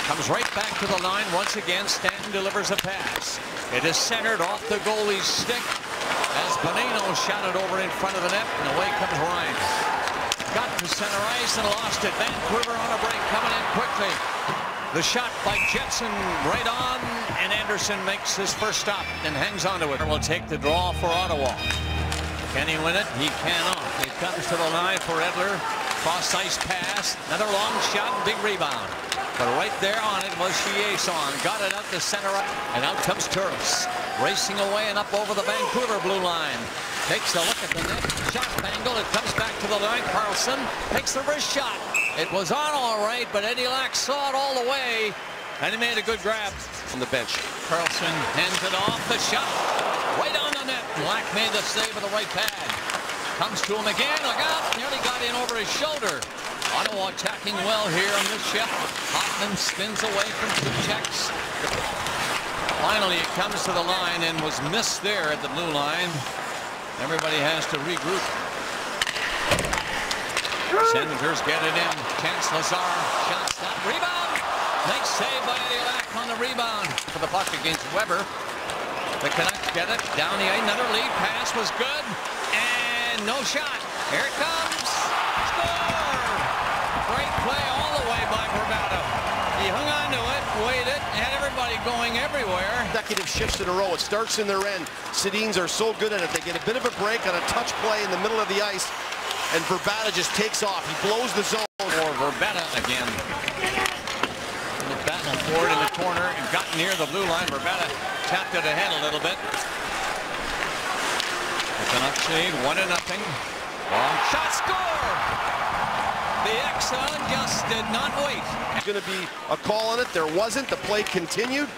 Comes right back to the line once again. Stanton delivers a pass. It is centered off the goalie's stick as Bonino shot it over in front of the net, and away comes Ryan. Got to center ice and lost it. Vancouver on a break, coming in quickly. The shot by Jetson right on, and Anderson makes his first stop and hangs onto it. Will take the draw for Ottawa. Can he win it? He cannot. It comes to the line for Edler. Cross ice pass. Another long shot and big rebound. But right there on it was Chiasson. Got it out to center, and out comes Turris. Racing away and up over the Vancouver blue line. Takes a look at the net. Shot bangle. It comes back to the line. Carlson takes the wrist shot. It was on all right, but Eddie Lack saw it all the way, and he made a good grab from the bench. Carlson hands it off. The shot right on the net. Lack made the save with the right pad. Comes to him again. Look out. Nearly got in over his shoulder. Ottawa attacking well here on this shift. Hoffman spins away from two checks. Finally, it comes to the line and was missed there at the blue line. Everybody has to regroup. Senators get it in. Chance Lazar. Shot stop. Rebound. Nice save by Eddie Lack on the rebound for the puck against Weber. The Canucks get it. Down the ice. Another lead pass was good. And no shot. Here it comes. Score! Great play all the way by Bravado. He hung on to it, waited, had everybody going everywhere. Consecutive shifts in a row. It starts in their end. Sedins are so good at it. They get a bit of a break on a touch play in the middle of the ice, and Verbata just takes off. He blows the zone. For Verbata again. The battle forward in the corner and got near the blue line. Verbata tapped it ahead a little bit. The Canucks lead 1-0. Long shot, score! The Exxon just did not wait. There's going to be a call on it. There wasn't. The play continued.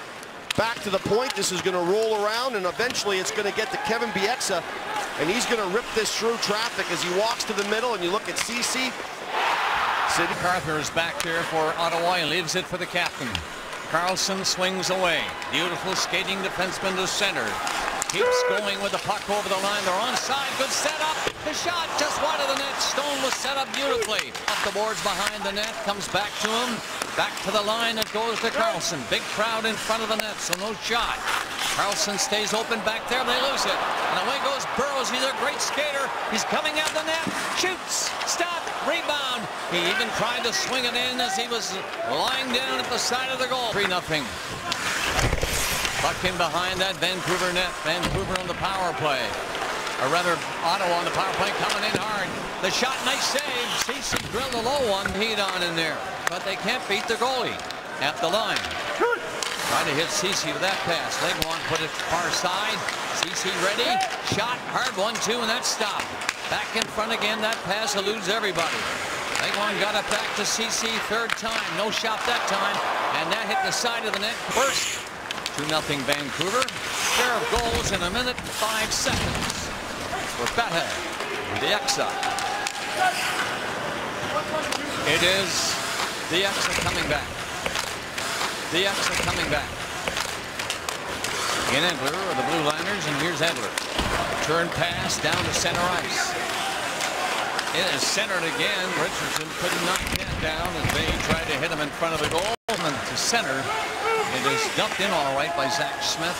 Back to the point. This is going to roll around, and eventually it's going to get to Kevin Bieksa, and he's going to rip this through traffic as he walks to the middle, and you look at Ceci. Sid Carter is back there for Ottawa. He leaves it for the captain. Carlson swings away. Beautiful skating defenseman to center. Keeps going with the puck over the line. They're onside. Good setup. The shot just wide of the net. Stone was set up beautifully. Off the boards behind the net. Comes back to him. Back to the line. It goes to Carlson. Big crowd in front of the net, so no shot. Carlson stays open back there. They lose it. And away goes Burrows. He's a great skater. He's coming out the net. Shoots. Stop. Rebound. He even tried to swing it in as he was lying down at the side of the goal. 3-0. Puck in behind that Vancouver net. Vancouver on the power play. Or rather, Ottawa on the power play coming in hard. The shot, nice save. Ceci drilled a low one. Heat on in there. But they can't beat the goalie at the line. Trying to hit Ceci with that pass. Legwand put it far side. Ceci ready. Shot, hard 1-2, and that stopped. Back in front again. That pass eludes everybody. Legwand got it back to Ceci third time. No shot that time. And that hit the side of the net first. 2-0 Vancouver. Share of goals in 1 minute 5 seconds. Verbata, Bieksa. It is Bieksa coming back. Bieksa coming back. In Edler are the Blue Liners, and here's Edler. Turn pass down to center ice. It is centered again. Richardson couldn't knock that down as they tried to hit him in front of the goal. And to center. It is dumped in all right by Zach Smith.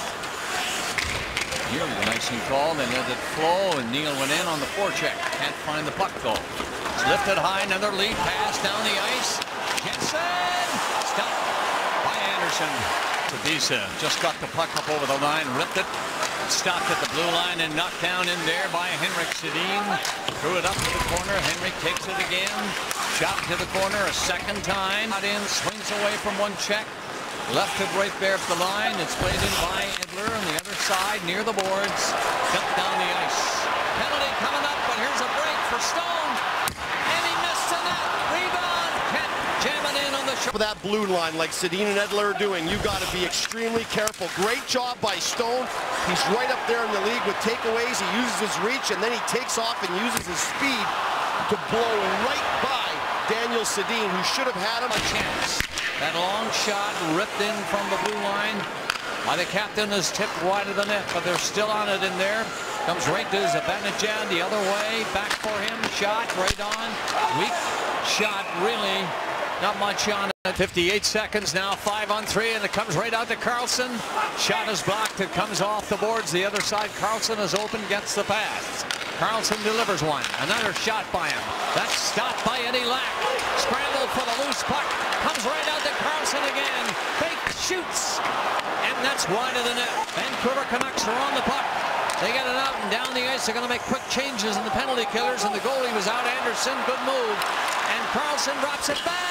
Here was a nice call. They let it flow, and Neal went in on the forecheck. Can't find the puck though. It's lifted high. Another lead pass down the ice. Jensen stopped by Anderson. Tabisa just got the puck up over the line, ripped it, stopped at the blue line, and knocked down in there by Henrik Sedin. Threw it up to the corner. Henrik takes it again. Shot to the corner a second time. Out in, swings away from one check. Left it right there at the line. It's played in by Edler on the other side near the boards. Dumped down the ice. Penalty coming up, but here's a break for Stone. And he missed the net. Rebound. Kent jamming in on the shot. For that blue line, like Sedin and Edler are doing, you got to be extremely careful. Great job by Stone. He's right up there in the league with takeaways. He uses his reach, and then he takes off and uses his speed to blow right by Daniel Sedin, who should have had him a chance. That long shot ripped in from the blue line by the captain is tipped wide of the net, but they're still on it in there. Comes right to Zibanejad the other way. Back for him. Shot right on. Weak shot, really. Not much on it. 58 seconds now, 5-on-3, and it comes right out to Carlson. Shot is blocked. It comes off the boards. The other side, Carlson is open, gets the pass. Carlson delivers one. Another shot by him. That's stopped by Eddie Lack. Scramble for the loose puck. Comes right out to Carlson again. Fake shoots. And that's wide of the net. Vancouver Canucks are on the puck. They get it out and down the ice. They're going to make quick changes in the penalty killers. And the goalie was out. Anderson, good move. And Carlson drops it back.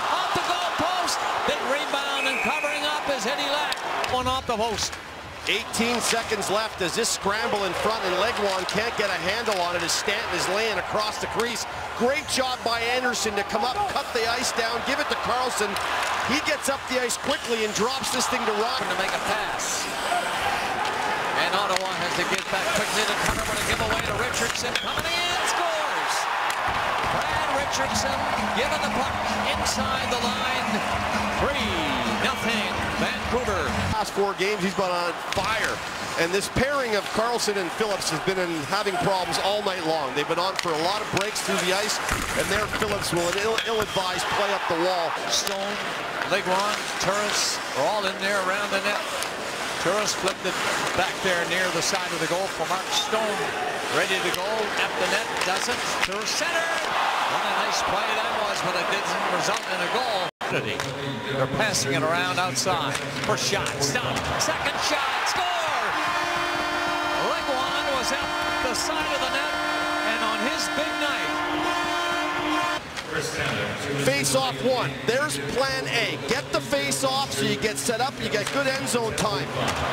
Off the goal post. Big rebound and covering up is Eddie Lack. One off the post. 18 seconds left as this scramble in front, and Legwand can't get a handle on it as Stanton is laying across the crease. Great job by Anderson to come up, cut the ice down, give it to Carlson. He gets up the ice quickly and drops this thing to Ryan. To make a pass. And Ottawa has to get back quickly to cover, but a giveaway to Richardson. Coming in, scores! Brad Richardson giving the puck inside the line. 3-0 Vancouver. Last 4 games, he's been on fire. And this pairing of Carlson and Phillips has been having problems all night long. They've been on for a lot of breaks through the ice, and there Phillips will an ill-advised play up the wall. Stone, Legwand, Turris are all in there around the net. Turris flipped it back there near the side of the goal for Mark Stone. Ready to go at the net, doesn't. To center. What a nice play that was, but it didn't result in a goal. They're passing it around outside. First shot, stop. Second shot, score! Legwand was at the side of the net, and on his big night. Face-off one. There's plan A. Get the face-off so you get set up, you get good end zone time.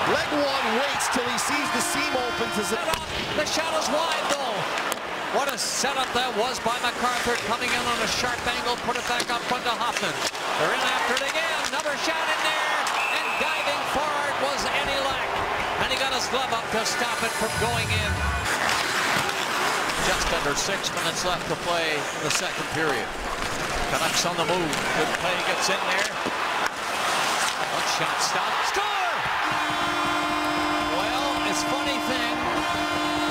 Legwand waits till he sees the seam open. The shot is wide, though. What a setup that was by MacArthur, coming in on a sharp angle, put it back up front to Hoffman. They're in after it again. Another shot in there, and diving forward was Eddie Lack. And he got his glove up to stop it from going in. Just under 6 minutes left to play in the second period. Canucks on the move. Good play gets in there. One shot stop. Score! Well, it's funny thing.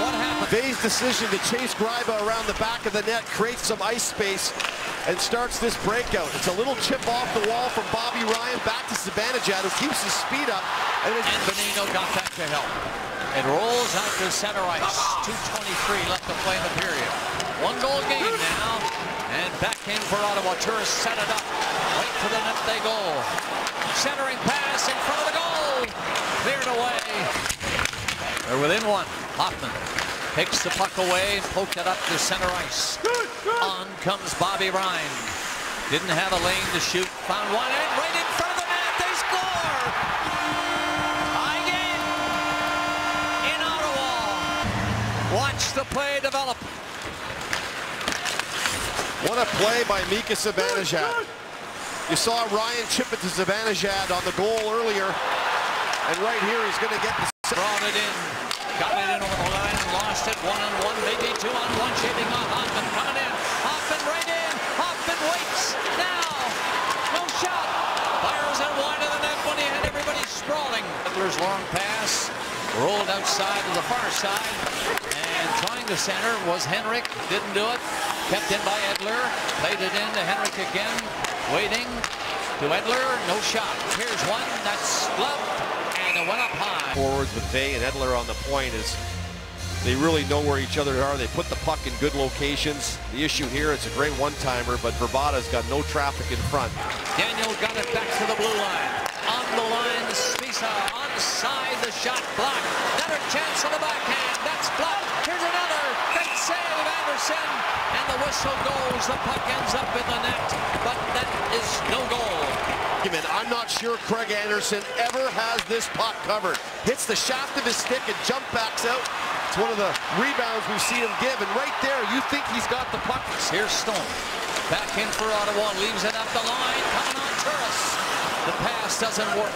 What happened? Bay's decision to chase Gryba around the back of the net creates some ice space and starts this breakout. It's a little chip off the wall from Bobby Ryan back to Zibanejad, who keeps his speed up. And Bonino got back to help. It rolls out to center ice. 2:23 left to play in the period. 1-goal game now. And back in for Ottawa. Turris set it up. Right to the net they go. Centering pass in front of the goal. Cleared away. They're within one. Hoffman takes the puck away, poked it up to center ice. On comes Bobby Ryan. Didn't have a lane to shoot. Found one in right in front of the net. They score! High game in Ottawa. Watch the play develop. What a play by Mika Zibanejad. You saw Ryan chip it to Zibanejad on the goal earlier. And right here he's going to get the... Brought it in. Got it in over the line, lost it. 1-on-1, maybe 2-on-1, shaping on Hoffman, coming in. Hoffman right in. Hoffman waits. Now, no shot. Fires it wide of the net when he had everybody sprawling. Edler's long pass, rolled outside to the far side, and trying to center was Henrik. Didn't do it. Kept in by Edler. Played it in to Henrik again. Waiting to Edler. No shot. Here's one. That's gloved. And it went up high. Forwards with Bay and Edler on the point is they really know where each other are. They put the puck in good locations. The issue here, it's a great one-timer, but Verbata's got no traffic in front. Daniel got it back to the blue line. On the line, Spisa onside, the shot blocked. Another chance on the backhand. That's blocked. Here's another. Great save, Anderson. And the whistle goes. The puck ends up in the net, but that is no goal. I'm not sure Craig Anderson ever has this puck covered. Hits the shaft of his stick and jump backs out. It's one of the rebounds we've seen him give, and right there, you think he's got the puck. Here's Stone. Back in for Ottawa, leaves it up the line, coming on Turris. The pass doesn't work.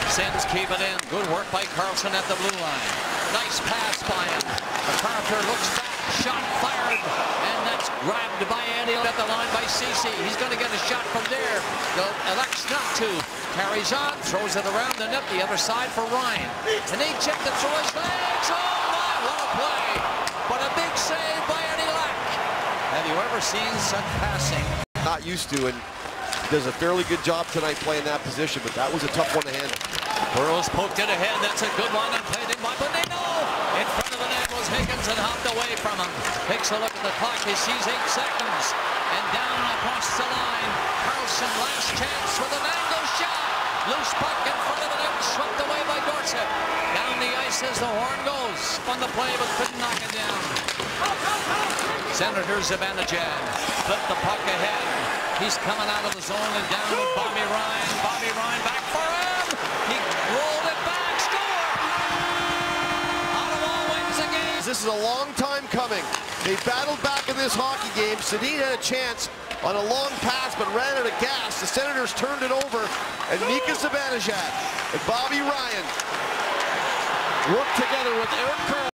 Sends keep it in. Good work by Carlson at the blue line. Nice pass by him. MacArthur looks back, shot fired, and that's grabbed by Andy at the line by Ceci. He's going to get a shot from there. Elects not to. Carries on, throws it around the net, the other side for Ryan. And he checked it through his legs. Oh my, what a play. But a big save by Eddie Lack. Have you ever seen such passing? not used to, and does a fairly good job tonight playing that position, but that was a tough one to handle. Burrows poked it ahead. That's a good one and played in by Bonino. In front of the net was Higgins and hopped away from him. Takes a look at the clock. He sees 8 seconds. And down across the line. Carlson, last chance with an angle shot. Loose puck in front of the net. Swept away by Dorsett. Down the ice as the horn goes. On the play but couldn't knock it down. Senator Zibanejad flipped the puck ahead. He's coming out of the zone and down with Bobby Ryan. Bobby Ryan back for him. He rolled it back. Score! Ottawa wins the game. This is a long time coming. They battled back in this hockey game. Sedin had a chance on a long pass but ran out of gas. The Senators turned it over, and Mika Zibanejad and Bobby Ryan worked together with Eric Kerr.